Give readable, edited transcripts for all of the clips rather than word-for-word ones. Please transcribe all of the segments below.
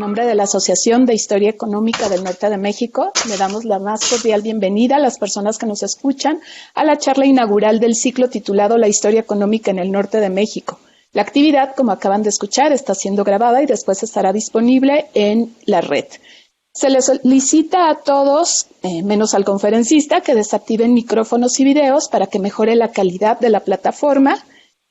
nombre de la Asociación de Historia Económica del Norte de México, le damos la más cordial bienvenida a las personas que nos escuchan a la charla inaugural del ciclo titulado La Historia Económica en el Norte de México. La actividad, como acaban de escuchar, está siendo grabada y después estará disponible en la red. Se les solicita a todos, menos al conferencista, que desactiven micrófonos y videos para que mejore la calidad de la plataforma.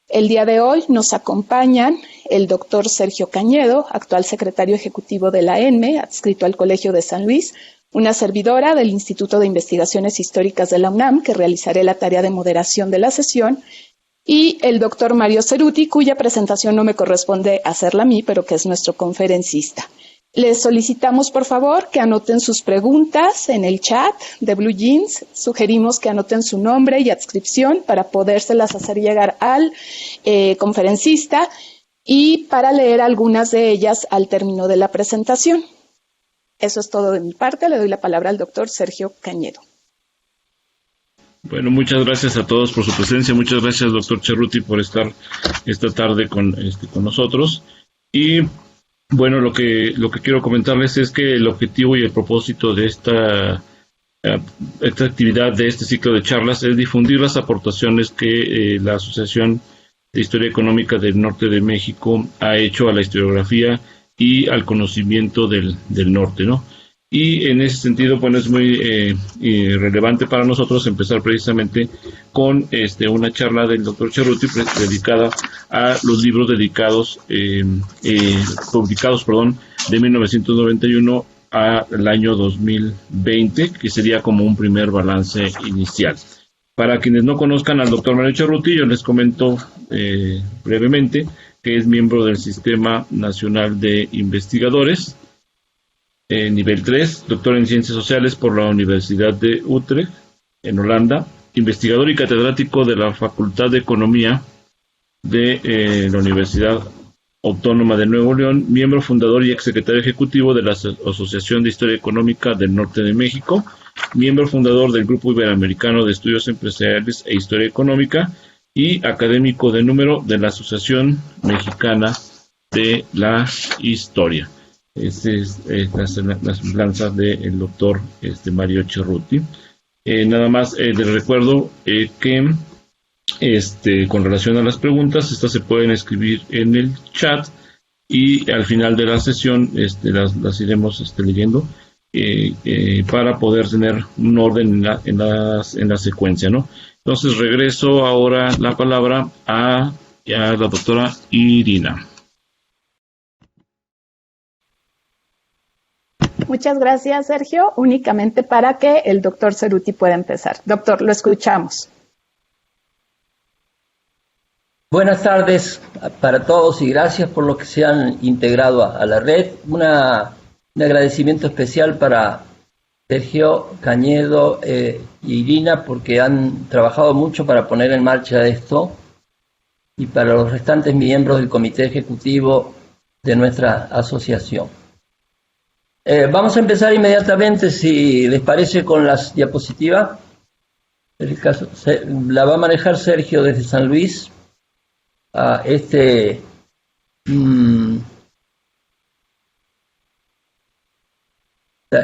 El día de hoy nos acompañan el doctor Sergio Cañedo, actual secretario ejecutivo de la ENME, adscrito al Colegio de San Luis, una servidora del Instituto de Investigaciones Históricas de la UNAM, que realizaré la tarea de moderación de la sesión, y el doctor Mario Ceruti, cuya presentación no me corresponde hacerla a mí, pero que es nuestro conferencista. Les solicitamos, por favor, que anoten sus preguntas en el chat de Blue Jeans. Sugerimos que anoten su nombre y adscripción para podérselas hacer llegar al conferencista y para leer algunas de ellas al término de la presentación. Eso es todo de mi parte. Le doy la palabra al doctor Sergio Cañedo. Bueno, muchas gracias a todos por su presencia. Muchas gracias, doctor Ceruti, por estar esta tarde con nosotros. Y bueno, lo que quiero comentarles es que el objetivo y el propósito de esta actividad, de este ciclo de charlas, es difundir las aportaciones que la Asociación de Historia Económica del Norte de México ha hecho a la historiografía y al conocimiento del norte, ¿no? Y en ese sentido, bueno, es muy relevante para nosotros empezar precisamente con una charla del doctor Ceruti dedicada a los libros publicados de 1991 al año 2020, que sería como un primer balance inicial. Para quienes no conozcan al doctor Mario Ceruti, yo les comento brevemente que es miembro del Sistema Nacional de Investigadores, nivel 3, doctor en Ciencias Sociales por la Universidad de Utrecht, en Holanda, investigador y catedrático de la Facultad de Economía de la Universidad Autónoma de Nuevo León, miembro fundador y exsecretario ejecutivo de la Asociación de Historia Económica del Norte de México, miembro fundador del Grupo Iberoamericano de Estudios Empresariales e Historia Económica y académico de número de la Asociación Mexicana de la Historia. Esta es la semblanza del doctor Mario Ceruti. Nada más les recuerdo que con relación a las preguntas, estas se pueden escribir en el chat y al final de la sesión las iremos leyendo para poder tener un orden en la secuencia, ¿no? Entonces regreso ahora la palabra a la doctora Irina. Muchas gracias, Sergio. Únicamente para que el doctor Ceruti pueda empezar. Doctor, lo escuchamos. Buenas tardes para todos y gracias por los que se han integrado a la red. Un agradecimiento especial para Sergio Cañedo y Irina porque han trabajado mucho para poner en marcha esto y para los restantes miembros del comité ejecutivo de nuestra asociación. Vamos a empezar inmediatamente, si les parece, con las diapositivas. La va a manejar Sergio desde San Luis. La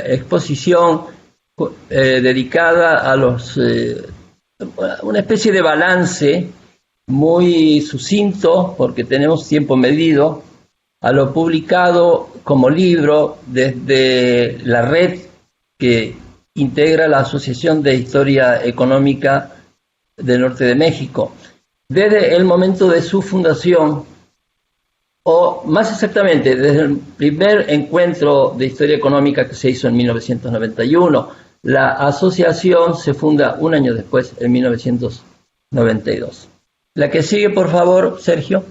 exposición dedicada a una especie de balance muy sucinto, porque tenemos tiempo medido, a lo publicado como libro desde la red que integra la Asociación de Historia Económica del Norte de México. Desde el momento de su fundación, o más exactamente, desde el primer encuentro de historia económica que se hizo en 1991, la asociación se funda un año después, en 1992. La que sigue, por favor, Sergio.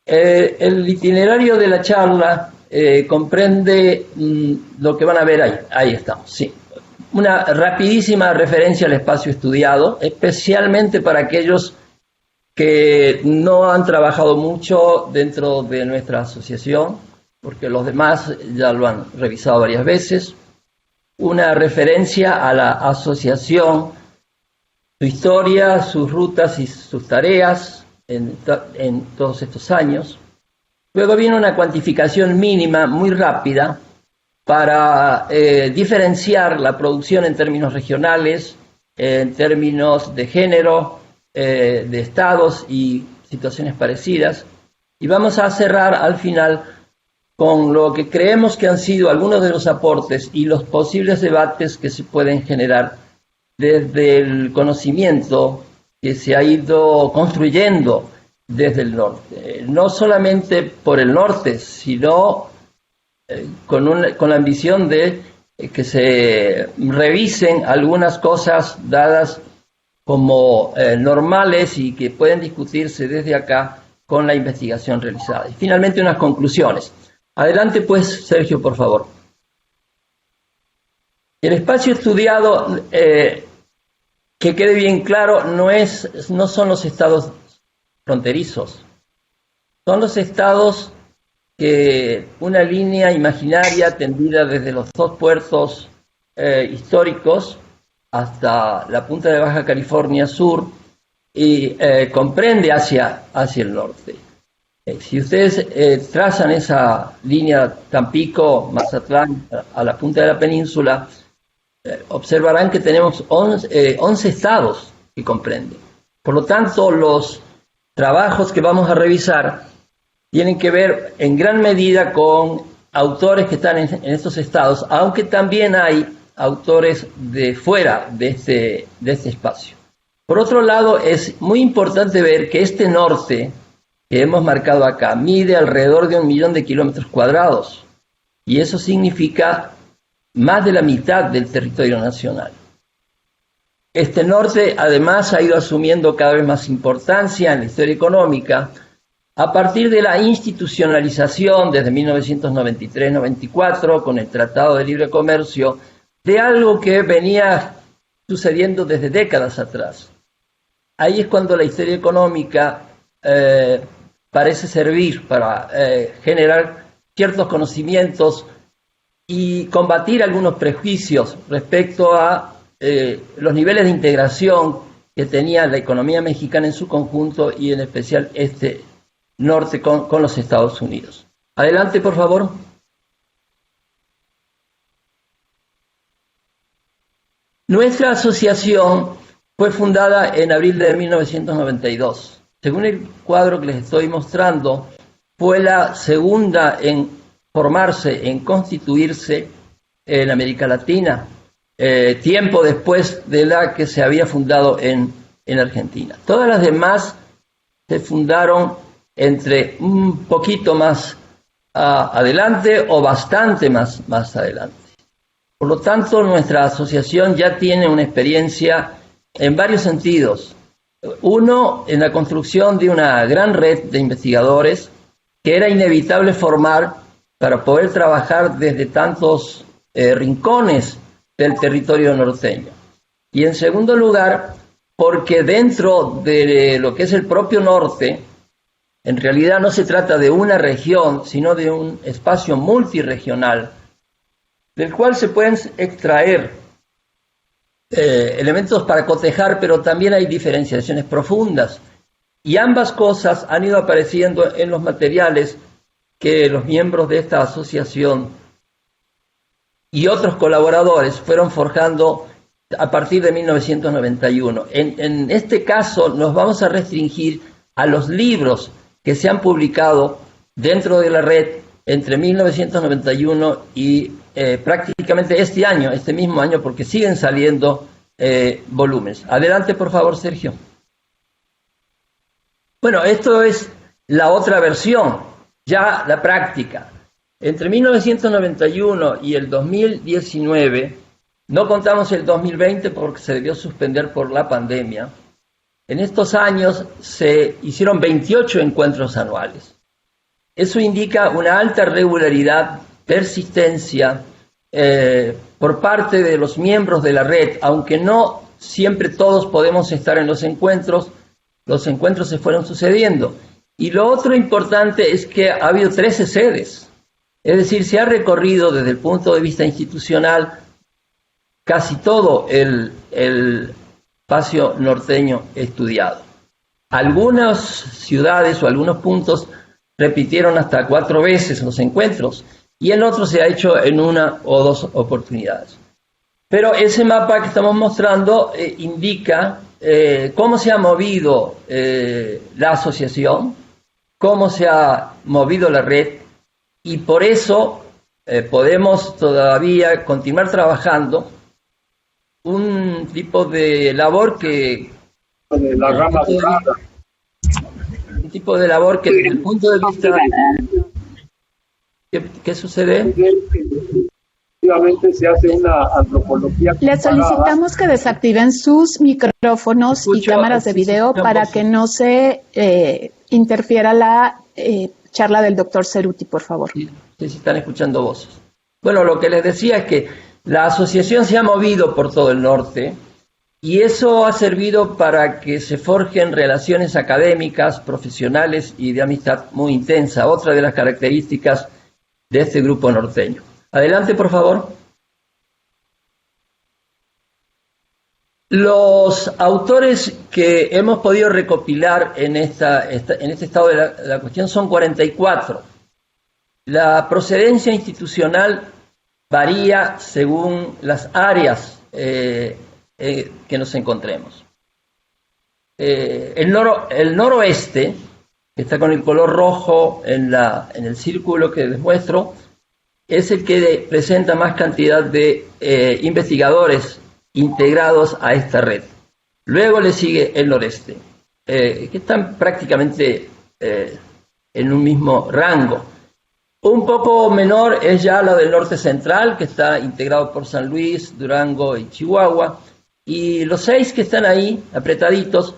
El itinerario de la charla comprende lo que van a ver ahí. Ahí estamos, sí. Una rapidísima referencia al espacio estudiado, especialmente para aquellos que no han trabajado mucho dentro de nuestra asociación, porque los demás ya lo han revisado varias veces. Una referencia a la asociación, su historia, sus rutas y sus tareas en todos estos años. Luego viene una cuantificación mínima muy rápida para diferenciar la producción en términos regionales, en términos de género, de estados y situaciones parecidas. Y vamos a cerrar al final con lo que creemos que han sido algunos de los aportes y los posibles debates que se pueden generar desde el conocimiento que se ha ido construyendo desde el norte. No solamente por el norte, sino con la ambición de que se revisen algunas cosas dadas como normales y que pueden discutirse desde acá con la investigación realizada. Y finalmente unas conclusiones. Adelante pues, Sergio, por favor. El espacio estudiado, que quede bien claro, no son los estados fronterizos, son los estados que una línea imaginaria tendida desde los dos puertos históricos hasta la punta de Baja California Sur y comprende hacia el norte. Si ustedes trazan esa línea Tampico, Mazatlán, a la punta de la península, observarán que tenemos 11 estados que comprenden. Por lo tanto, los trabajos que vamos a revisar tienen que ver en gran medida con autores que están en estos estados, aunque también hay autores de fuera de este espacio. Por otro lado, es muy importante ver que este norte que hemos marcado acá mide alrededor de 1 millón de kilómetros cuadrados, y eso significa más de la mitad del territorio nacional. Este norte además ha ido asumiendo cada vez más importancia en la historia económica a partir de la institucionalización desde 1993-94 con el Tratado de Libre Comercio de algo que venía sucediendo desde décadas atrás. Ahí es cuando la historia económica parece servir para generar ciertos conocimientos y combatir algunos prejuicios respecto a los niveles de integración que tenía la economía mexicana en su conjunto y en especial este norte con los Estados Unidos. Adelante, por favor. Nuestra asociación fue fundada en abril de 1992. Según el cuadro que les estoy mostrando, fue la segunda en formarse, en constituirse en América Latina, tiempo después de la que se había fundado en Argentina. Todas las demás se fundaron entre un poquito más adelante o bastante más adelante. Por lo tanto, nuestra asociación ya tiene una experiencia en varios sentidos. Uno, en la construcción de una gran red de investigadores que era inevitable formar para poder trabajar desde tantos rincones del territorio norteño. Y en segundo lugar, porque dentro de lo que es el propio norte, en realidad no se trata de una región, sino de un espacio multirregional, del cual se pueden extraer elementos para cotejar, pero también hay diferenciaciones profundas. Y ambas cosas han ido apareciendo en los materiales que los miembros de esta asociación y otros colaboradores fueron forjando a partir de 1991. En este caso nos vamos a restringir a los libros que se han publicado dentro de la red entre 1991 y prácticamente este mismo año, porque siguen saliendo volúmenes. Adelante, por favor, Sergio. Bueno, esto es la otra versión, ya la práctica. Entre 1991 y el 2019, no contamos el 2020 porque se debió suspender por la pandemia. En estos años se hicieron 28 encuentros anuales. Eso indica una alta regularidad, persistencia por parte de los miembros de la red, aunque no siempre todos podemos estar en los encuentros se fueron sucediendo. Y lo otro importante es que ha habido 13 sedes, es decir, se ha recorrido desde el punto de vista institucional casi todo el espacio norteño estudiado. Algunas ciudades o algunos puntos repitieron hasta 4 veces los encuentros y en otros se ha hecho en 1 o 2 oportunidades. Pero ese mapa que estamos mostrando indica cómo se ha movido la asociación, cómo se ha movido la red, y por eso podemos todavía continuar trabajando un tipo de labor que... La rama dorada. Un tipo de labor que desde el punto de vista... ¿Qué sucede? Efectivamente se hace una antropología. Les solicitamos que desactiven sus micrófonos y cámaras de video para que no se interfiera la charla del doctor Ceruti, por favor. Sí, se están escuchando voces. Bueno, lo que les decía es que la asociación se ha movido por todo el norte y eso ha servido para que se forjen relaciones académicas, profesionales y de amistad muy intensa, otra de las características de este grupo norteño. Adelante, por favor. Los autores que hemos podido recopilar en este estado de la cuestión son 44. La procedencia institucional varía según las áreas que nos encontremos. El noroeste, que está con el color rojo en el círculo que les muestro, es el que presenta más cantidad de investigadores integrados a esta red. Luego le sigue el noreste, que están prácticamente en un mismo rango. Un poco menor es ya la del norte central, que está integrado por San Luis, Durango y Chihuahua. Y los 6 que están ahí, apretaditos,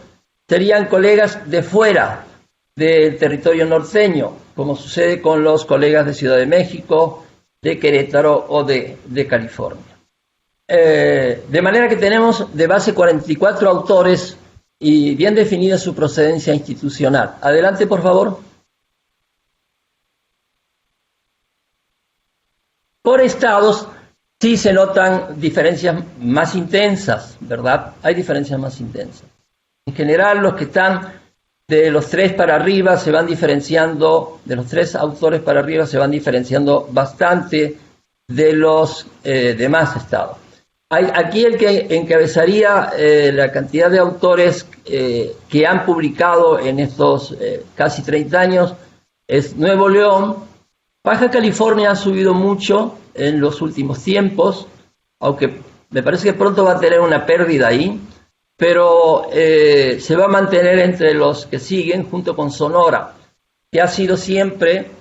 serían colegas de fuera del territorio norteño, como sucede con los colegas de Ciudad de México, de Querétaro o de California. De manera que tenemos de base 44 autores y bien definida su procedencia institucional. Adelante, por favor. Por estados sí se notan diferencias más intensas, ¿verdad? Hay diferencias más intensas. En general, los que están de los 3 para arriba se van diferenciando, de los 3 autores para arriba se van diferenciando bastante de los demás estados. Aquí el que encabezaría la cantidad de autores que han publicado en estos casi 30 años es Nuevo León. Baja California ha subido mucho en los últimos tiempos, aunque me parece que pronto va a tener una pérdida ahí, pero se va a mantener entre los que siguen junto con Sonora, que ha sido siempre,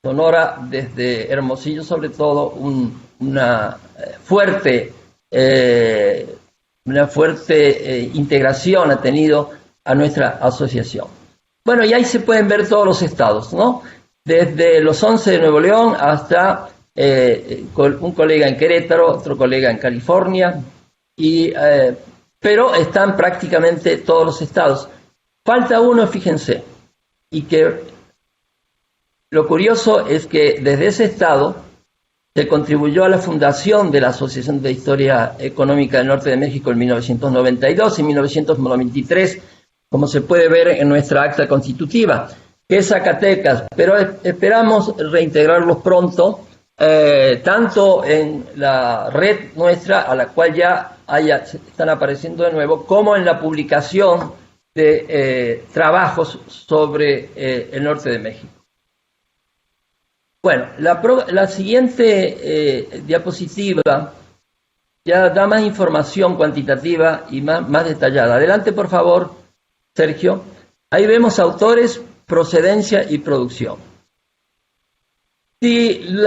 Sonora desde Hermosillo sobre todo, una fuerte integración ha tenido a nuestra asociación. Bueno, y ahí se pueden ver todos los estados, ¿no? Desde los 11 de Nuevo León hasta un colega en Querétaro, otro colega en California, pero están prácticamente todos los estados. Falta uno, fíjense, y que lo curioso es que desde ese estado se contribuyó a la fundación de la Asociación de Historia Económica del Norte de México en 1992 y 1993, como se puede ver en nuestra acta constitutiva, que es Zacatecas, pero esperamos reintegrarlos pronto, tanto en la red nuestra, a la cual ya están apareciendo de nuevo, como en la publicación de trabajos sobre el norte de México. Bueno, la siguiente diapositiva ya da más información cuantitativa y más detallada. Adelante, por favor, Sergio. Ahí vemos autores, procedencia y producción. Si el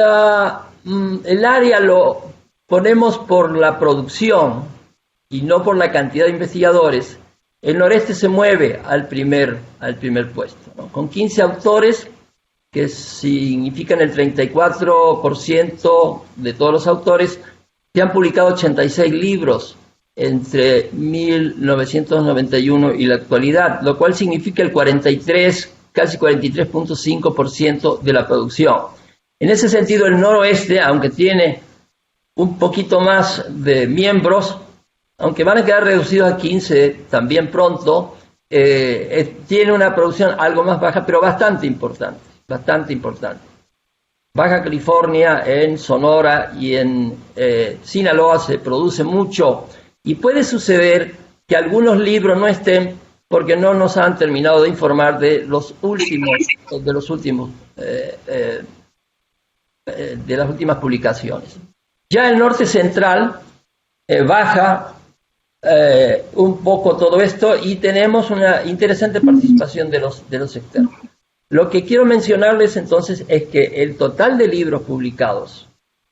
área lo ponemos por la producción y no por la cantidad de investigadores, el noreste se mueve al primer puesto, ¿no? Con 15 autores, que significan el 34% de todos los autores, se han publicado 86 libros entre 1991 y la actualidad, lo cual significa el casi 43.5% de la producción. En ese sentido, el noroeste, aunque tiene un poquito más de miembros, aunque van a quedar reducidos a 15 también pronto, tiene una producción algo más baja, pero bastante importante. bastante importante. Baja California, en Sonora y en Sinaloa se produce mucho, y puede suceder que algunos libros no estén porque no nos han terminado de informar de las últimas publicaciones. Ya el norte central baja un poco todo esto, y tenemos una interesante participación de los externos. Lo que quiero mencionarles entonces es que el total de libros publicados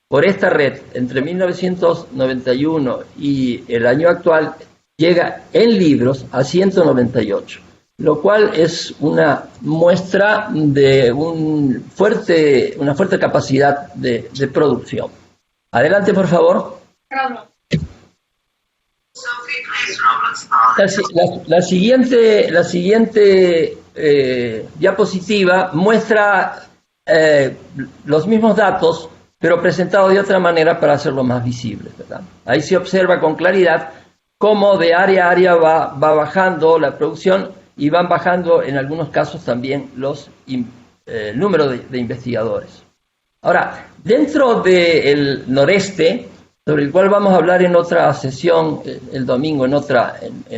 por esta red entre 1991 y el año actual llega en libros a 198, lo cual es una muestra de una fuerte capacidad de producción. Adelante, por favor. La siguiente diapositiva muestra los mismos datos, pero presentados de otra manera para hacerlo más visible, ¿verdad? Ahí se observa con claridad cómo de área a área va bajando la producción, y van bajando en algunos casos también el número de investigadores. Ahora, dentro del noreste, sobre el cual vamos a hablar en otra sesión el domingo, en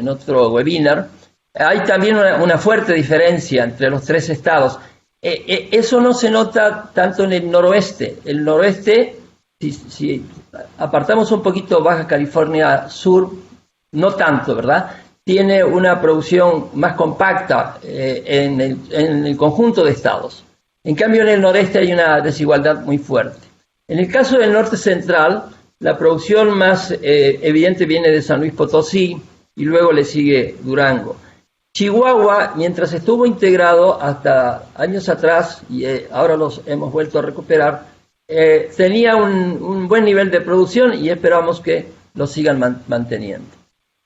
otro webinar, hay también una fuerte diferencia entre los tres estados. Eso no se nota tanto en el noroeste. El noroeste, si apartamos un poquito Baja California Sur, no tanto, ¿verdad? Tiene una producción más compacta en el conjunto de estados. En cambio, en el noreste hay una desigualdad muy fuerte. En el caso del norte central, la producción más evidente viene de San Luis Potosí, y luego le sigue Durango. Chihuahua, mientras estuvo integrado hasta años atrás, y ahora los hemos vuelto a recuperar, tenía un buen nivel de producción, y esperamos que lo sigan manteniendo.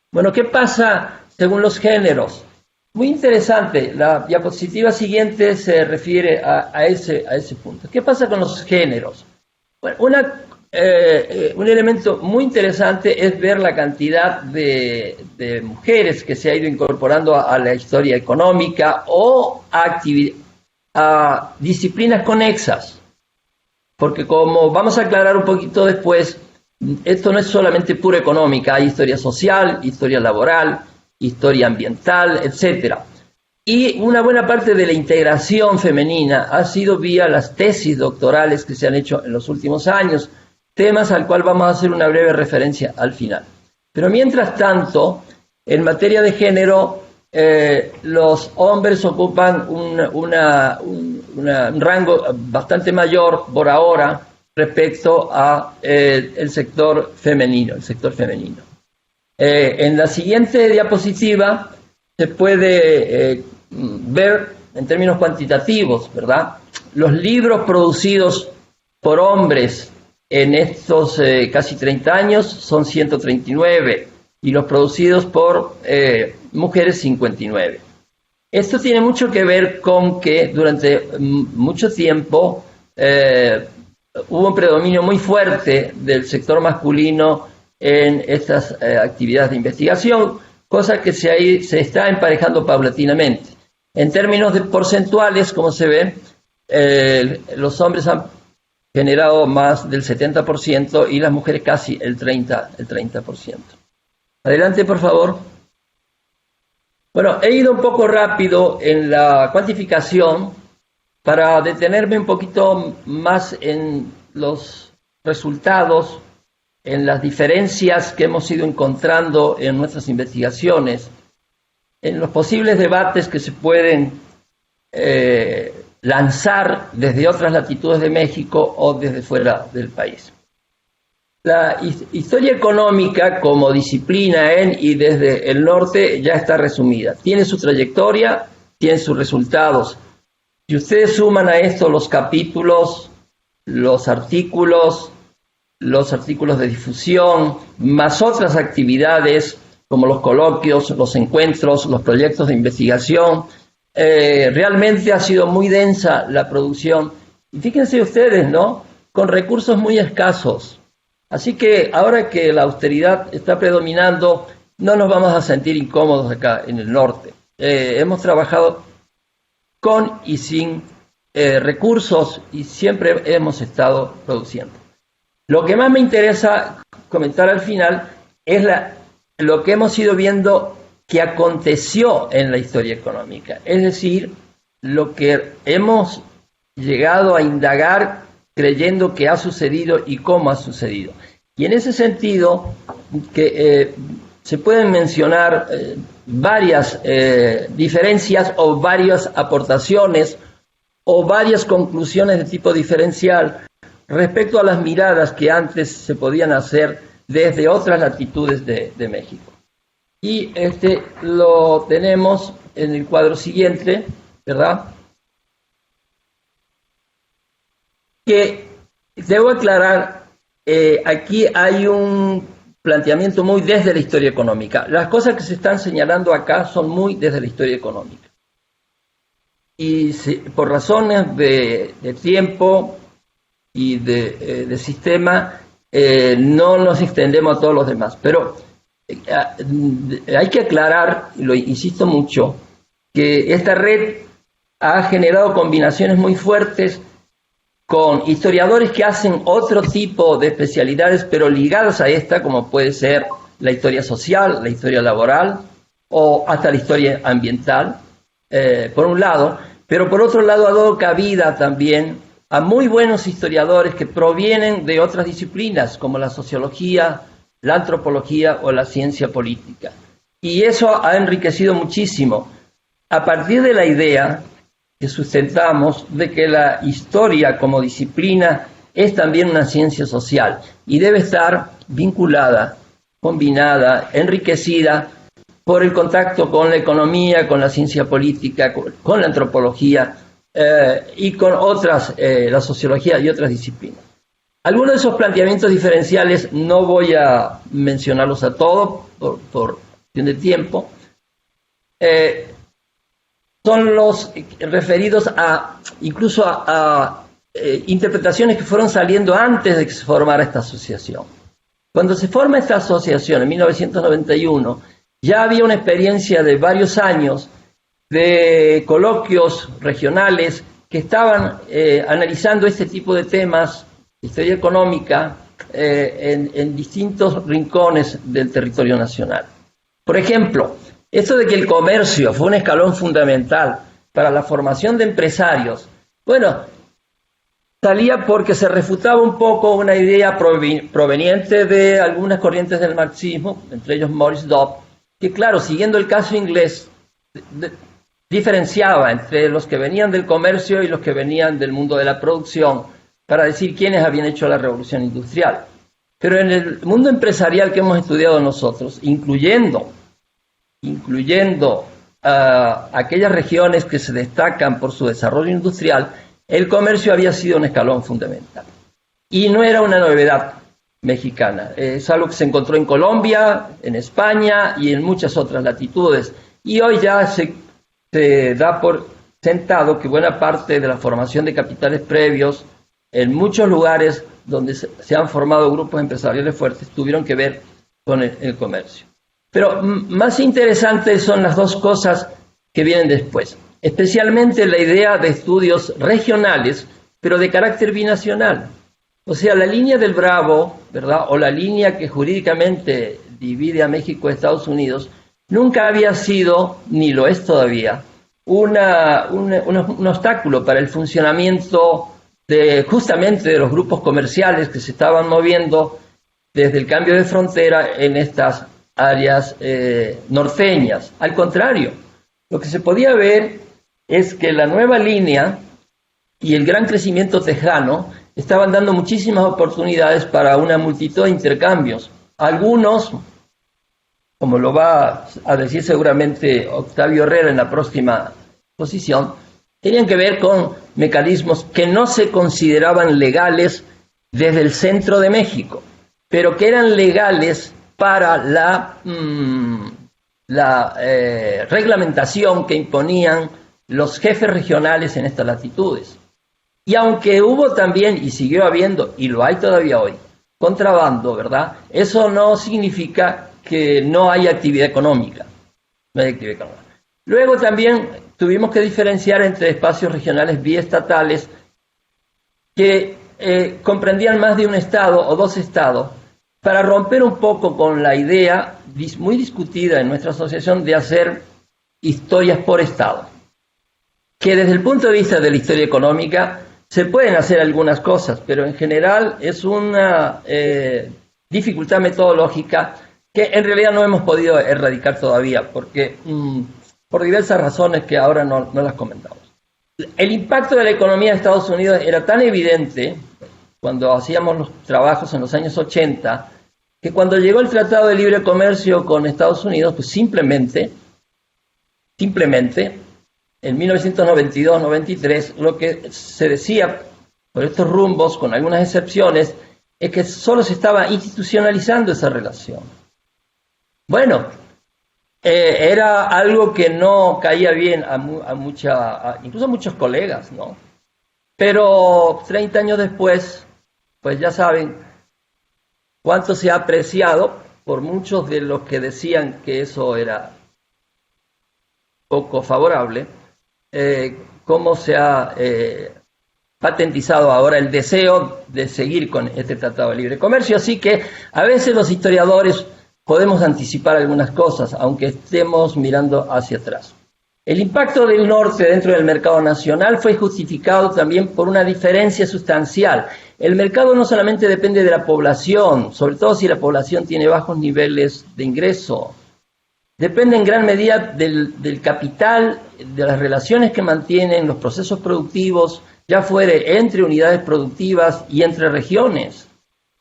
Bueno, ¿qué pasa según los géneros? Muy interesante, la diapositiva siguiente se refiere a ese punto. ¿Qué pasa con los géneros? Bueno, un elemento muy interesante es ver la cantidad de mujeres que se ha ido incorporando a la historia económica o a disciplinas conexas. Porque, como vamos a aclarar un poquito después, esto no es solamente pura económica, hay historia social, historia laboral, historia ambiental, etcétera. Y una buena parte de la integración femenina ha sido vía las tesis doctorales que se han hecho en los últimos años, temas al cual vamos a hacer una breve referencia al final. Pero mientras tanto, en materia de género, los hombres ocupan un rango bastante mayor por ahora respecto a el sector femenino. En la siguiente diapositiva se puede ver en términos cuantitativos, ¿verdad? Los libros producidos por hombres en estos casi 30 años son 139, y los producidos por mujeres 59. Esto tiene mucho que ver con que durante mucho tiempo hubo un predominio muy fuerte del sector masculino en estas actividades de investigación, cosa que se está emparejando paulatinamente. En términos de porcentuales, como se ve, los hombres han generado más del 70% y las mujeres casi el 30%. Adelante, por favor. Bueno, he ido un poco rápido en la cuantificación para detenerme un poquito más en los resultados, en las diferencias que hemos ido encontrando en nuestras investigaciones, en los posibles debates que se pueden lanzar desde otras latitudes de México o desde fuera del país. La historia económica como disciplina en y desde el norte ya está resumida. Tiene su trayectoria, tiene sus resultados. Si ustedes suman a esto los capítulos, los artículos de difusión, más otras actividades como los coloquios, los encuentros, los proyectos de investigación, realmente ha sido muy densa la producción. Y fíjense ustedes, ¿no? Con recursos muy escasos. Así que ahora que la austeridad está predominando, no nos vamos a sentir incómodos acá en el norte. Hemos trabajado con y sin recursos y siempre hemos estado produciendo. Lo que más me interesa comentar al final es lo que hemos ido viendo que aconteció en la historia económica, es decir, lo que hemos llegado a indagar creyendo que ha sucedido y cómo ha sucedido. Y en ese sentido, que se pueden mencionar varias diferencias o varias aportaciones o varias conclusiones de tipo diferencial respecto a las miradas que antes se podían hacer desde otras latitudes de México. Y lo tenemos en el cuadro siguiente, ¿verdad? Que debo aclarar, aquí hay un planteamiento muy desde la historia económica. Las cosas que se están señalando acá son muy desde la historia económica. Y por razones de tiempo y de sistema, no nos extendemos a todos los demás. Pero hay que aclarar, y lo insisto mucho, que esta red ha generado combinaciones muy fuertes con historiadores que hacen otro tipo de especialidades, pero ligadas a esta, como puede ser la historia social, la historia laboral o hasta la historia ambiental, por un lado, pero por otro lado ha dado cabida también a muy buenos historiadores que provienen de otras disciplinas, como la sociología, la antropología o la ciencia política. Y eso ha enriquecido muchísimo, a partir de la idea que sustentamos de que la historia como disciplina es también una ciencia social y debe estar vinculada, combinada, enriquecida por el contacto con la economía, con la ciencia política, con la antropología y con otras, la sociología y otras disciplinas. Algunos de esos planteamientos diferenciales no voy a mencionarlos a todos por cuestión de tiempo. Son los referidos incluso a interpretaciones que fueron saliendo antes de que se formara esta asociación. Cuando se forma esta asociación en 1991, ya había una experiencia de varios años de coloquios regionales que estaban analizando este tipo de temas, historia económica, en distintos rincones del territorio nacional. Por ejemplo, esto de que el comercio fue un escalón fundamental para la formación de empresarios, bueno, salía porque se refutaba un poco una idea proveniente de algunas corrientes del marxismo, entre ellos Maurice Dobb, que claro, siguiendo el caso inglés, diferenciaba entre los que venían del comercio y los que venían del mundo de la producción, para decir quiénes habían hecho la revolución industrial. Pero en el mundo empresarial que hemos estudiado nosotros, incluyendo aquellas regiones que se destacan por su desarrollo industrial, el comercio había sido un escalón fundamental. Y no era una novedad mexicana, es algo que se encontró en Colombia, en España y en muchas otras latitudes. Y hoy ya se da por sentado que buena parte de la formación de capitales previos en muchos lugares donde se han formado grupos empresariales fuertes tuvieron que ver con el comercio. Pero más interesantes son las dos cosas que vienen después, especialmente la idea de estudios regionales, pero de carácter binacional. O sea, la línea del Bravo, ¿verdad?, o la línea que jurídicamente divide a México y Estados Unidos, nunca había sido, ni lo es todavía, un obstáculo para el funcionamiento justamente de los grupos comerciales que se estaban moviendo desde el cambio de frontera en estas áreas norteñas. Al contrario, lo que se podía ver es que la nueva línea y el gran crecimiento tejano estaban dando muchísimas oportunidades para una multitud de intercambios. Algunos, como lo va a decir seguramente Octavio Herrera en la próxima posición, tenían que ver con mecanismos que no se consideraban legales desde el centro de México, pero que eran legales para la reglamentación que imponían los jefes regionales en estas latitudes. Y aunque hubo también, y siguió habiendo, y lo hay todavía hoy, contrabando, ¿verdad?, eso no significa que no haya actividad económica. No hay actividad económica. Luego también tuvimos que diferenciar entre espacios regionales biestatales que comprendían más de un estado o dos estados, para romper un poco con la idea muy discutida en nuestra asociación de hacer historias por estado, que desde el punto de vista de la historia económica se pueden hacer algunas cosas, pero en general es una dificultad metodológica que en realidad no hemos podido erradicar todavía, porque por diversas razones que ahora no las comentamos. El impacto de la economía de Estados Unidos era tan evidente cuando hacíamos los trabajos en los años 80, que cuando llegó el Tratado de Libre Comercio con Estados Unidos, pues simplemente, en 1992-93, lo que se decía por estos rumbos, con algunas excepciones, es que solo se estaba institucionalizando esa relación. Bueno, era algo que no caía bien incluso a muchos colegas, ¿no? Pero 30 años después, pues ya saben cuánto se ha apreciado por muchos de los que decían que eso era poco favorable, cómo se ha patentizado ahora el deseo de seguir con este Tratado de Libre Comercio. Así que a veces los historiadores podemos anticipar algunas cosas, aunque estemos mirando hacia atrás. El impacto del norte dentro del mercado nacional fue justificado también por una diferencia sustancial. El mercado no solamente depende de la población, sobre todo si la población tiene bajos niveles de ingreso. Depende en gran medida del capital, de las relaciones que mantienen los procesos productivos, ya fuere entre unidades productivas y entre regiones.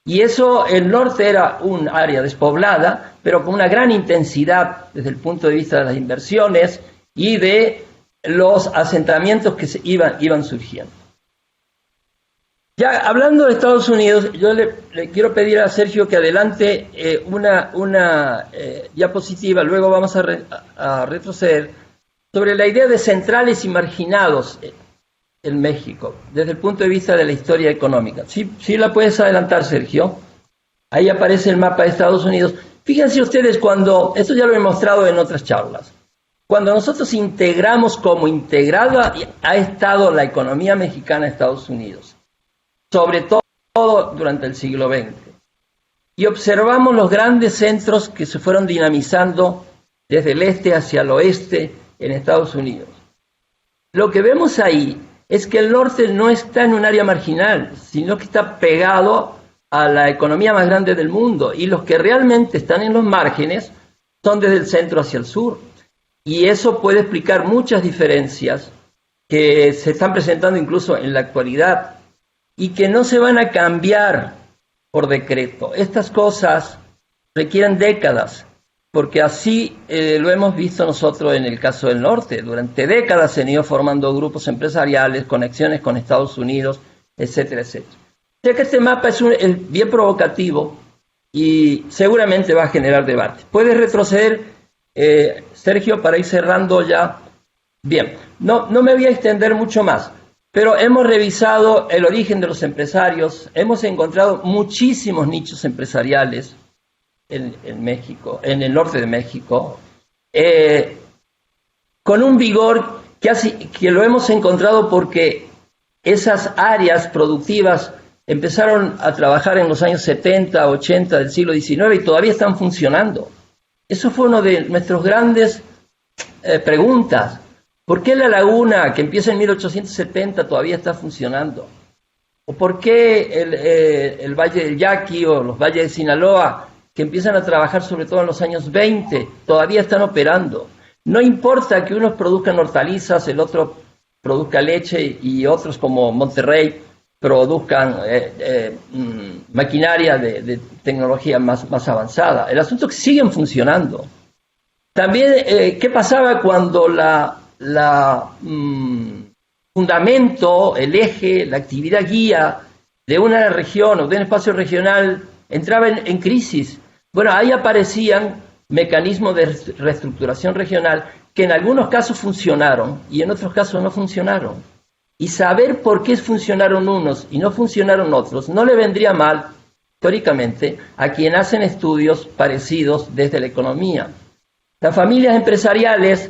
Y eso, el norte era un área despoblada, pero con una gran intensidad desde el punto de vista de las inversiones y de los asentamientos que iban surgiendo. Ya hablando de Estados Unidos, yo le quiero pedir a Sergio que adelante una diapositiva, luego vamos a retroceder, sobre la idea de centrales y marginados en México, desde el punto de vista de la historia económica. ¿Sí la puedes adelantar, Sergio? Ahí aparece el mapa de Estados Unidos. Fíjense ustedes esto ya lo he mostrado en otras charlas, cuando nosotros integramos como integrada ha estado la economía mexicana a Estados Unidos, sobre todo durante el siglo XX, y observamos los grandes centros que se fueron dinamizando desde el este hacia el oeste en Estados Unidos. Lo que vemos ahí es que el norte no está en un área marginal, sino que está pegado a la economía más grande del mundo, y los que realmente están en los márgenes son desde el centro hacia el sur. Y eso puede explicar muchas diferencias que se están presentando incluso en la actualidad y que no se van a cambiar por decreto. Estas cosas requieren décadas, porque así lo hemos visto nosotros en el caso del norte. Durante décadas se han ido formando grupos empresariales, conexiones con Estados Unidos, etcétera, etcétera. O sea que este mapa es bien provocativo y seguramente va a generar debate. Puedes retroceder, Sergio, para ir cerrando ya. Bien, no me voy a extender mucho más, pero hemos revisado el origen de los empresarios, hemos encontrado muchísimos nichos empresariales en México, en el norte de México, con un vigor que lo hemos encontrado porque esas áreas productivas empezaron a trabajar en los años 70, 80 del siglo XIX y todavía están funcionando. Eso fue una de nuestras grandes preguntas. ¿Por qué la laguna, que empieza en 1870, todavía está funcionando? ¿O por qué el Valle del Yaqui o los valles de Sinaloa, que empiezan a trabajar sobre todo en los años 20, todavía están operando? No importa que unos produzcan hortalizas, el otro produzca leche y otros como Monterrey produzcan maquinaria de tecnología más avanzada. El asunto es que siguen funcionando. También, ¿qué pasaba cuando fundamento, el eje, la actividad guía de una región o de un espacio regional entraba en crisis? Bueno, ahí aparecían mecanismos de reestructuración regional que en algunos casos funcionaron y en otros casos no funcionaron. Y saber por qué funcionaron unos y no funcionaron otros no le vendría mal, teóricamente, a quien hacen estudios parecidos desde la economía. Las familias empresariales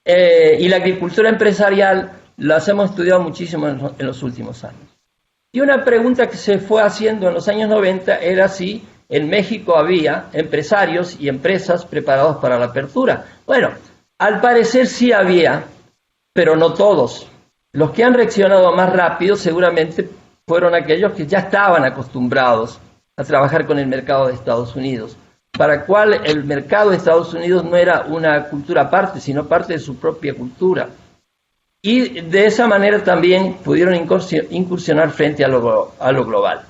y la agricultura empresarial las hemos estudiado muchísimo en los últimos años. Y una pregunta que se fue haciendo en los años 90 era si en México había empresarios y empresas preparados para la apertura. Bueno, al parecer sí había, pero no todos. Los que han reaccionado más rápido seguramente fueron aquellos que ya estaban acostumbrados a trabajar con el mercado de Estados Unidos, para el cual el mercado de Estados Unidos no era una cultura aparte, sino parte de su propia cultura. Y de esa manera también pudieron incursionar frente a lo global.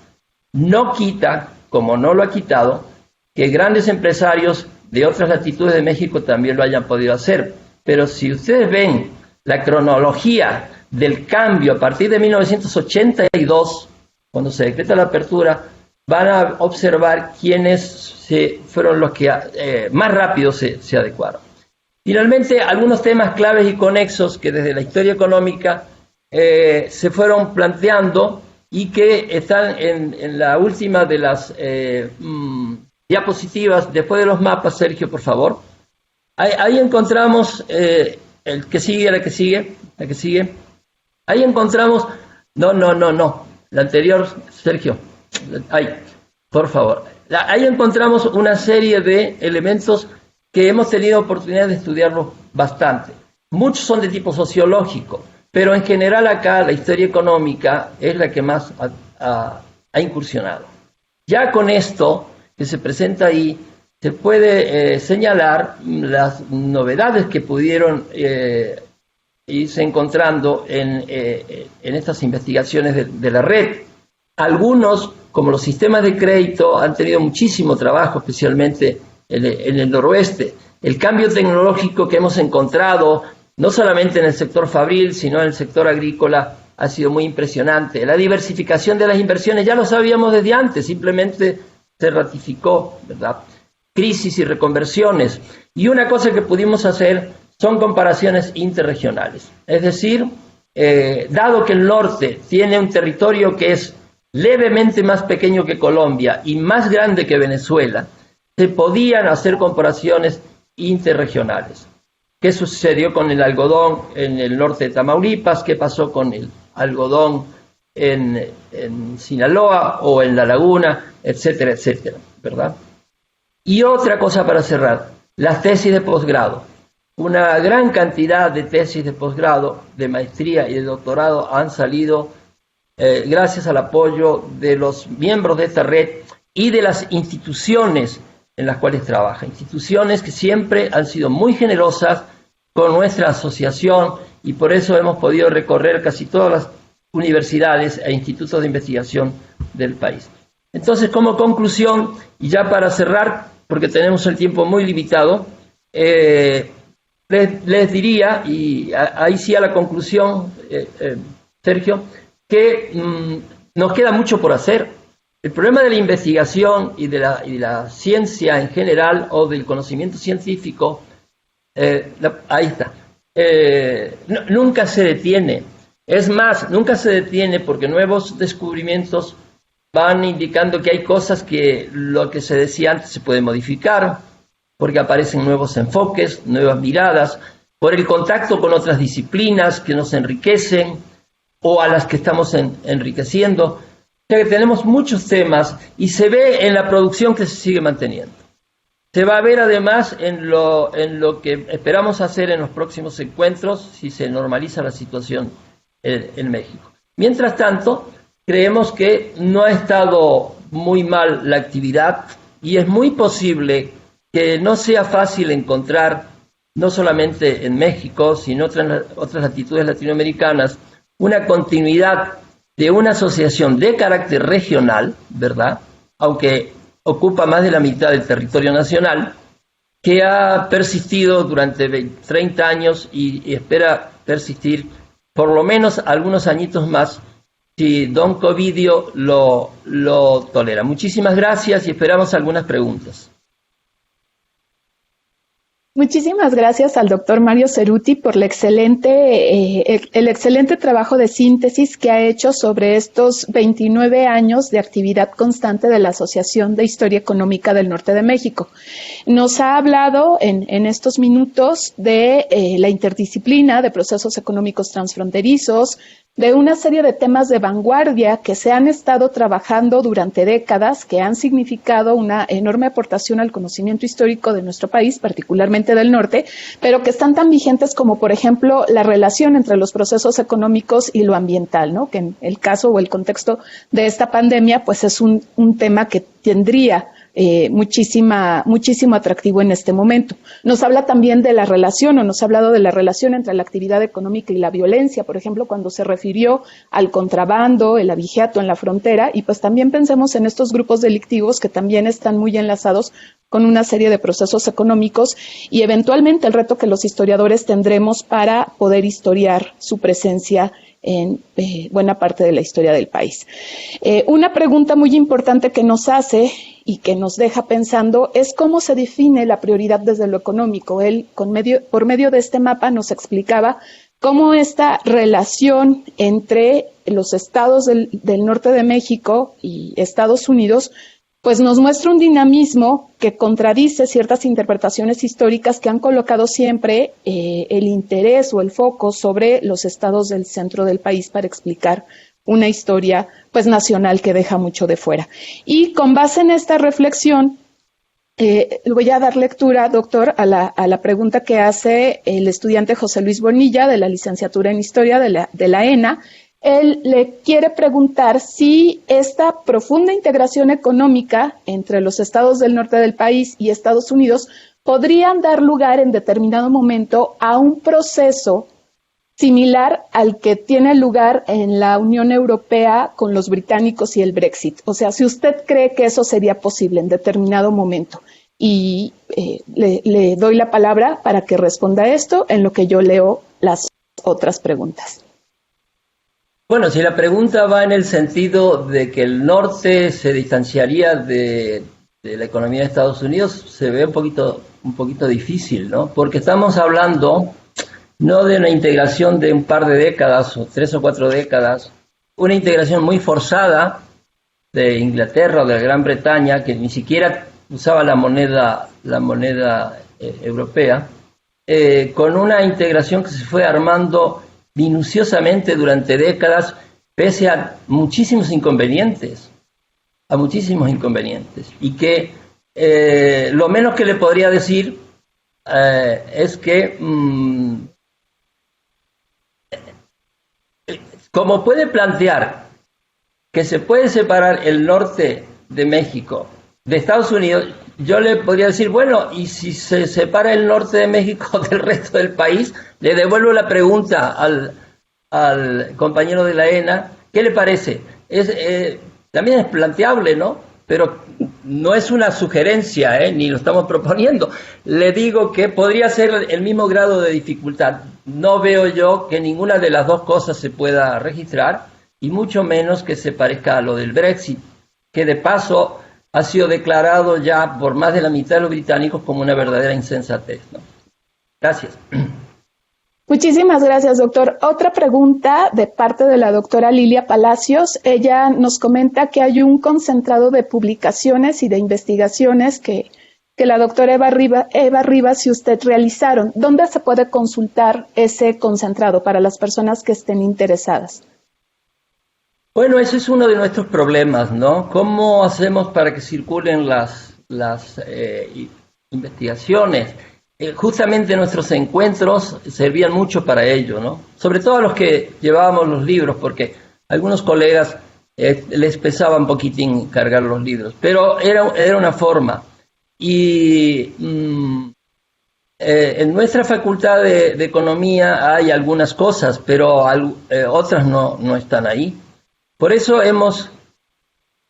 No quita, como no lo ha quitado, que grandes empresarios de otras latitudes de México también lo hayan podido hacer. Pero si ustedes ven la cronología del cambio a partir de 1982, cuando se decreta la apertura, van a observar quiénes fueron los que más rápido se adecuaron. Finalmente, algunos temas claves y conexos que desde la historia económica se fueron planteando y que están en la última de las diapositivas, después de los mapas. Sergio, por favor. Ahí encontramos, el que sigue, la que sigue. Ahí encontramos, no, la anterior, Sergio, ahí, por favor. Ahí encontramos una serie de elementos que hemos tenido oportunidad de estudiarlos bastante. Muchos son de tipo sociológico, pero en general acá la historia económica es la que más ha incursionado. Ya con esto que se presenta ahí, se puede señalar las novedades que pudieron irse encontrando en estas investigaciones de la red. Algunos, como los sistemas de crédito, han tenido muchísimo trabajo, especialmente en el noroeste. El cambio tecnológico que hemos encontrado, no solamente en el sector fabril, sino en el sector agrícola, ha sido muy impresionante. La diversificación de las inversiones ya lo sabíamos desde antes, simplemente se ratificó, ¿verdad? Crisis y reconversiones. Y una cosa que pudimos hacer son comparaciones interregionales. Es decir, dado que el norte tiene un territorio que es levemente más pequeño que Colombia y más grande que Venezuela, se podían hacer comparaciones interregionales. ¿Qué sucedió con el algodón en el norte de Tamaulipas? ¿Qué pasó con el algodón en Sinaloa o en La Laguna? Etcétera, etcétera, ¿verdad? Y otra cosa para cerrar, las tesis de posgrado. Una gran cantidad de tesis de posgrado, de maestría y de doctorado han salido gracias al apoyo de los miembros de esta red y de las instituciones en las cuales trabaja. Instituciones que siempre han sido muy generosas con nuestra asociación y por eso hemos podido recorrer casi todas las universidades e institutos de investigación del país. Entonces, como conclusión, y ya para cerrar, porque tenemos el tiempo muy limitado, les diría, y ahí sí a la conclusión, Sergio, que nos queda mucho por hacer. El problema de la investigación y de la ciencia en general o del conocimiento científico, ahí está, nunca se detiene. Es más, nunca se detiene porque nuevos descubrimientos van indicando que hay cosas que lo que se decía antes se puede modificar, porque aparecen nuevos enfoques, nuevas miradas, por el contacto con otras disciplinas que nos enriquecen o a las que estamos enriqueciendo. O sea que tenemos muchos temas y se ve en la producción que se sigue manteniendo. Se va a ver además en lo que esperamos hacer en los próximos encuentros si se normaliza la situación en México. Mientras tanto, creemos que no ha estado muy mal la actividad y es muy posible que no sea fácil encontrar, no solamente en México, sino en otras latitudes latinoamericanas, una continuidad de una asociación de carácter regional, ¿verdad?, aunque ocupa más de la mitad del territorio nacional, que ha persistido durante 30 años y espera persistir por lo menos algunos añitos más, si don Covidio lo tolera. Muchísimas gracias y esperamos algunas preguntas. Muchísimas gracias al doctor Mario Ceruti por el excelente trabajo de síntesis que ha hecho sobre estos 29 años de actividad constante de la Asociación de Historia Económica del Norte de México. Nos ha hablado en estos minutos de la interdisciplina de procesos económicos transfronterizos, de una serie de temas de vanguardia que se han estado trabajando durante décadas, que han significado una enorme aportación al conocimiento histórico de nuestro país, particularmente del norte, pero que están tan vigentes como, por ejemplo, la relación entre los procesos económicos y lo ambiental, ¿no? Que en el caso o el contexto de esta pandemia, pues es un tema que tendría muchísimo atractivo en este momento. Nos habla también de la relación, o nos ha hablado de la relación entre la actividad económica y la violencia, por ejemplo, cuando se refirió al contrabando, el abigeato en la frontera, y pues también pensemos en estos grupos delictivos que también están muy enlazados con una serie de procesos económicos y eventualmente el reto que los historiadores tendremos para poder historiar su presencia en buena parte de la historia del país. Una pregunta muy importante que nos hace y que nos deja pensando es cómo se define la prioridad desde lo económico. Él, por medio de este mapa, nos explicaba cómo esta relación entre los estados del norte de México y Estados Unidos pues nos muestra un dinamismo que contradice ciertas interpretaciones históricas que han colocado siempre el interés o el foco sobre los estados del centro del país para explicar una historia pues nacional que deja mucho de fuera. Y con base en esta reflexión, voy a dar lectura, doctor, a la pregunta que hace el estudiante José Luis Bonilla de la licenciatura en Historia de la ENA. Él le quiere preguntar si esta profunda integración económica entre los estados del norte del país y Estados Unidos podrían dar lugar en determinado momento a un proceso similar al que tiene lugar en la Unión Europea con los británicos y el Brexit. O sea, si usted cree que eso sería posible en determinado momento. Y le doy la palabra para que responda esto en lo que yo leo las otras preguntas. Bueno, si la pregunta va en el sentido de que el norte se distanciaría de la economía de Estados Unidos, se ve un poquito difícil, ¿no? Porque estamos hablando no de una integración de un par de décadas o 3 o 4 décadas, una integración muy forzada de Inglaterra o de Gran Bretaña, que ni siquiera usaba la moneda europea, con una integración que se fue armando minuciosamente durante décadas, pese a muchísimos inconvenientes, y que lo menos que le podría decir es que como puede plantear que se puede separar el norte de México de Estados Unidos, yo le podría decir, bueno, y si se separa el norte de México del resto del país, le devuelvo la pregunta al compañero de la ENA, ¿qué le parece? También es planteable, ¿no? Pero no es una sugerencia, ni lo estamos proponiendo. Le digo que podría ser el mismo grado de dificultad. No veo yo que ninguna de las dos cosas se pueda registrar, y mucho menos que se parezca a lo del Brexit, que de paso ha sido declarado ya por más de la mitad de los británicos como una verdadera insensatez, ¿no? Gracias. Muchísimas gracias, doctor. Otra pregunta de parte de la doctora Lilia Palacios. Ella nos comenta que hay un concentrado de publicaciones y de investigaciones que la doctora Eva Rivas y usted realizaron. ¿Dónde se puede consultar ese concentrado para las personas que estén interesadas? Bueno, ese es uno de nuestros problemas, ¿no? ¿Cómo hacemos para que circulen las investigaciones? Justamente nuestros encuentros servían mucho para ello, ¿no? Sobre todo a los que llevábamos los libros, porque a algunos colegas les pesaba un poquitín cargar los libros, pero era una forma. Y en nuestra facultad de Economía hay algunas cosas, pero otras no están ahí. Por eso hemos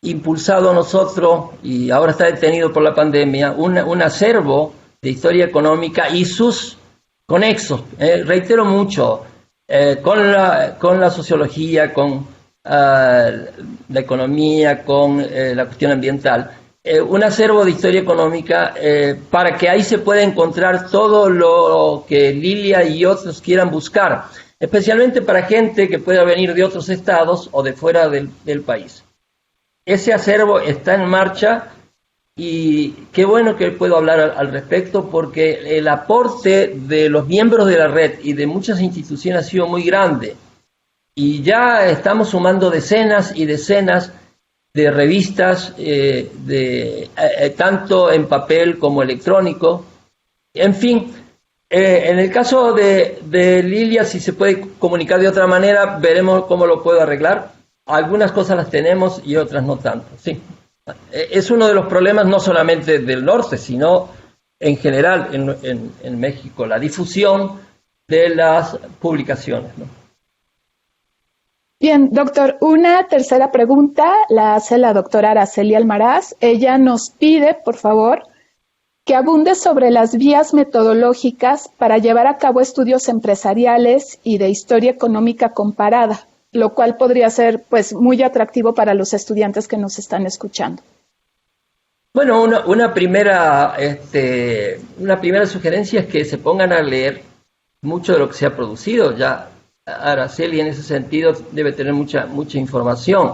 impulsado nosotros, y ahora está detenido por la pandemia, un acervo de historia económica y sus conexos, reitero mucho, con la sociología, con la economía, con la cuestión ambiental, un acervo de historia económica para que ahí se pueda encontrar todo lo que Lilia y otros quieran buscar, especialmente para gente que pueda venir de otros estados o de fuera del país. Ese acervo está en marcha y qué bueno que puedo hablar al respecto, porque el aporte de los miembros de la red y de muchas instituciones ha sido muy grande. Y ya estamos sumando decenas y decenas de revistas, tanto en papel como electrónico. En fin, en el caso de Lilia, si se puede comunicar de otra manera, veremos cómo lo puedo arreglar. Algunas cosas las tenemos y otras no tanto. Sí. Es uno de los problemas no solamente del norte, sino en general en México, la difusión de las publicaciones, ¿no? Bien, doctor, una tercera pregunta la hace la doctora Araceli Almaraz. Ella nos pide, por favor, que abunde sobre las vías metodológicas para llevar a cabo estudios empresariales y de historia económica comparada, lo cual podría ser pues muy atractivo para los estudiantes que nos están escuchando. Bueno, una primera sugerencia es que se pongan a leer mucho de lo que se ha producido. Ya Araceli en ese sentido debe tener mucha información.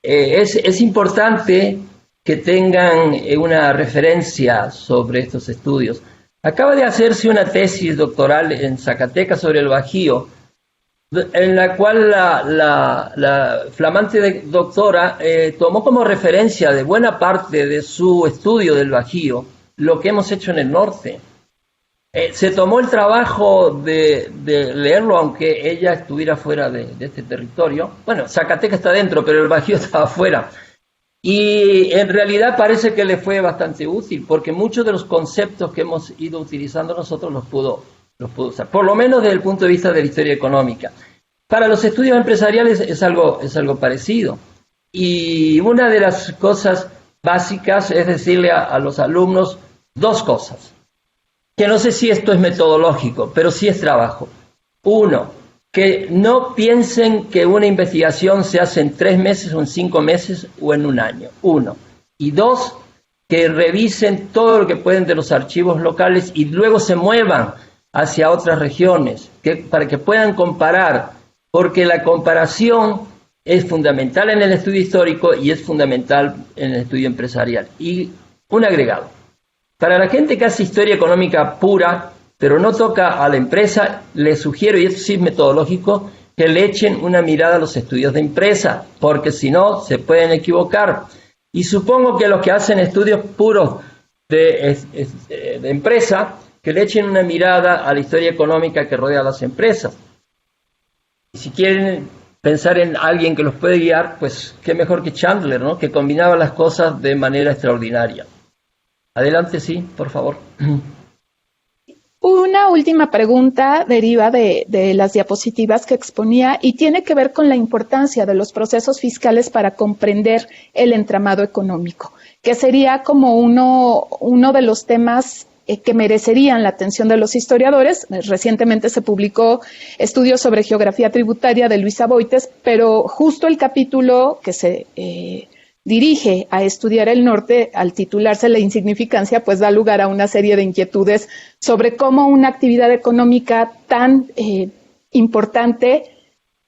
Es importante que tengan una referencia sobre estos estudios. Acaba de hacerse una tesis doctoral en Zacatecas sobre el Bajío, en la cual la flamante doctora tomó como referencia de buena parte de su estudio del Bajío lo que hemos hecho en el norte. Se tomó el trabajo de leerlo, aunque ella estuviera fuera de este territorio. Bueno, Zacatecas está dentro, pero el Bajío estaba afuera. Y en realidad parece que le fue bastante útil, porque muchos de los conceptos que hemos ido utilizando nosotros los pudo usar, por lo menos desde el punto de vista de la historia económica. Para los estudios empresariales es algo parecido. Y una de las cosas básicas es decirle a los alumnos dos cosas, que no sé si esto es metodológico, pero sí es trabajo. Uno, que no piensen que una investigación se hace en 3 meses o en 5 meses o en un año. Uno. Y dos, que revisen todo lo que pueden de los archivos locales y luego se muevan hacia otras regiones, para que puedan comparar, porque la comparación es fundamental en el estudio histórico y es fundamental en el estudio empresarial. Y un agregado. Para la gente que hace historia económica pura, pero no toca a la empresa, les sugiero, y esto sí es metodológico, que le echen una mirada a los estudios de empresa, porque si no, se pueden equivocar. Y supongo que los que hacen estudios puros de empresa, que le echen una mirada a la historia económica que rodea a las empresas. Y si quieren pensar en alguien que los puede guiar, pues qué mejor que Chandler, ¿no? Que combinaba las cosas de manera extraordinaria. Adelante, sí, por favor. Una última pregunta deriva de las diapositivas que exponía y tiene que ver con la importancia de los procesos fiscales para comprender el entramado económico, que sería como uno de los temas que merecerían la atención de los historiadores. Recientemente se publicó estudios sobre geografía tributaria de Luisa Boites, pero justo el capítulo que se dirige a estudiar el norte, al titularse La insignificancia, pues da lugar a una serie de inquietudes sobre cómo una actividad económica tan importante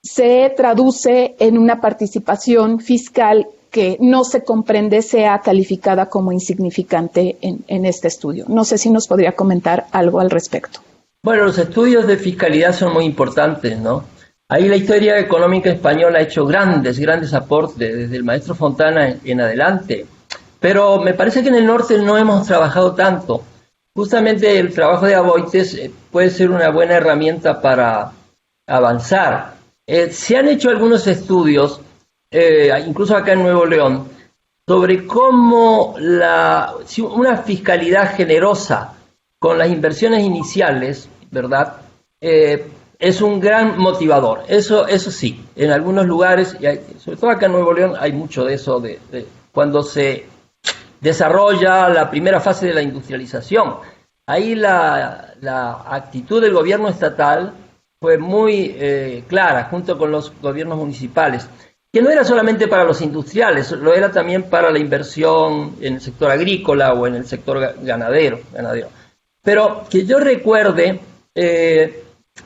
se traduce en una participación fiscal que no se comprende sea calificada como insignificante en este estudio. No sé si nos podría comentar algo al respecto. Bueno, los estudios de fiscalidad son muy importantes, ¿no? Ahí la historia económica española ha hecho grandes aportes, desde el maestro Fontana en adelante. Pero me parece que en el norte no hemos trabajado tanto. Justamente el trabajo de Aboites puede ser una buena herramienta para avanzar. Se han hecho algunos estudios, incluso acá en Nuevo León, sobre cómo una fiscalidad generosa con las inversiones iniciales, ¿verdad?, es un gran motivador. Eso sí, en algunos lugares, sobre todo acá en Nuevo León, hay mucho de eso, de cuando se desarrolla la primera fase de la industrialización. Ahí la actitud del gobierno estatal fue muy clara, junto con los gobiernos municipales. que no era solamente para los industriales, lo era también para la inversión en el sector agrícola o en el sector ganadero. Pero que yo recuerde,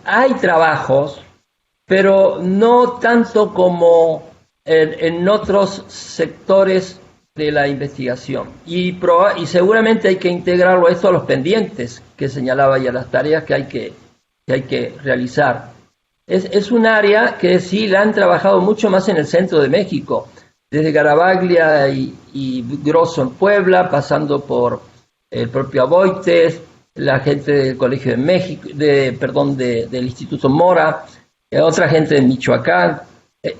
hay trabajos, pero no tanto como en otros sectores de la investigación. Y seguramente hay que integrarlo esto a los pendientes que señalaba ya, las tareas que hay que realizar. Es un área que sí la han trabajado mucho más en el centro de México, desde Garabaglia y Grosso en Puebla, pasando por el propio Aboites, la gente del Colegio de México, del Instituto Mora, otra gente de Michoacán,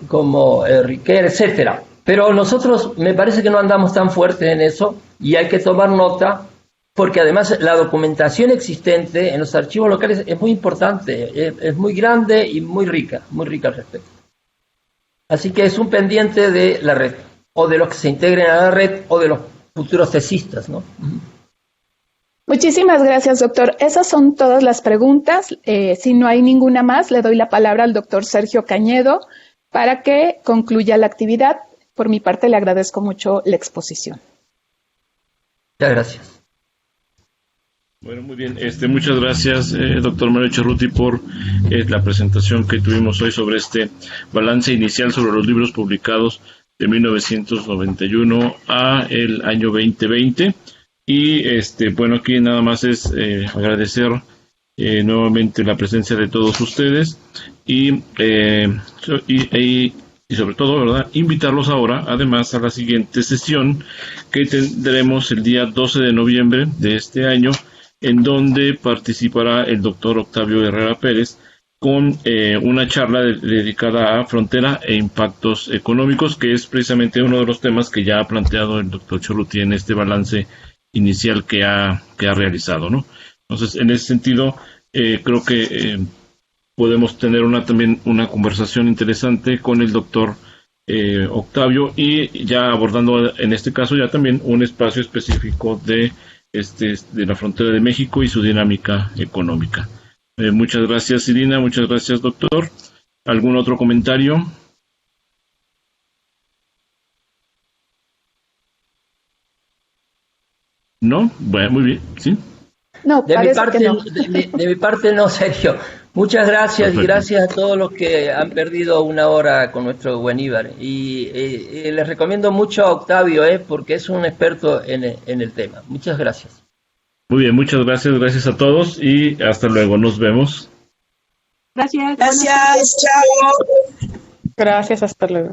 como Riquer, etcétera. Pero nosotros me parece que no andamos tan fuertes en eso y hay que tomar nota, porque además la documentación existente en los archivos locales es muy importante, es muy grande y muy rica al respecto. Así que es un pendiente de la red, o de los que se integren a la red, o de los futuros tesistas, ¿no? Muchísimas gracias, doctor. Esas son todas las preguntas. Si no hay ninguna más, le doy la palabra al doctor Sergio Cañedo para que concluya la actividad. Por mi parte, le agradezco mucho la exposición. Muchas gracias. Bueno, muy bien. Muchas gracias, doctor Mario Cerruti, por la presentación que tuvimos hoy sobre este balance inicial sobre los libros publicados de 1991 a el año 2020. Y bueno, aquí nada más es agradecer nuevamente la presencia de todos ustedes y sobre todo, ¿verdad?, invitarlos ahora, además, a la siguiente sesión que tendremos el día 12 de noviembre de este año, en donde participará el doctor Octavio Herrera Pérez con una charla dedicada a frontera e impactos económicos, que es precisamente uno de los temas que ya ha planteado el doctor Cerruti en este balance inicial que ha realizado, ¿no? Entonces, en ese sentido, creo que podemos tener también una conversación interesante con el doctor Octavio, y ya abordando en este caso ya también un espacio específico de la frontera de México y su dinámica económica. Muchas gracias, Irina, muchas gracias, doctor. ¿Algún otro comentario? ¿No? Bueno, muy bien, ¿sí? No, de mi parte no, Sergio. Muchas gracias. Perfecto. Y gracias a todos los que han perdido una hora con nuestro Bueníbar. Y les recomiendo mucho a Octavio, porque es un experto en el tema. Muchas gracias. Muy bien, muchas gracias a todos y hasta luego. Nos vemos. Gracias. Gracias, chao. Gracias, hasta luego.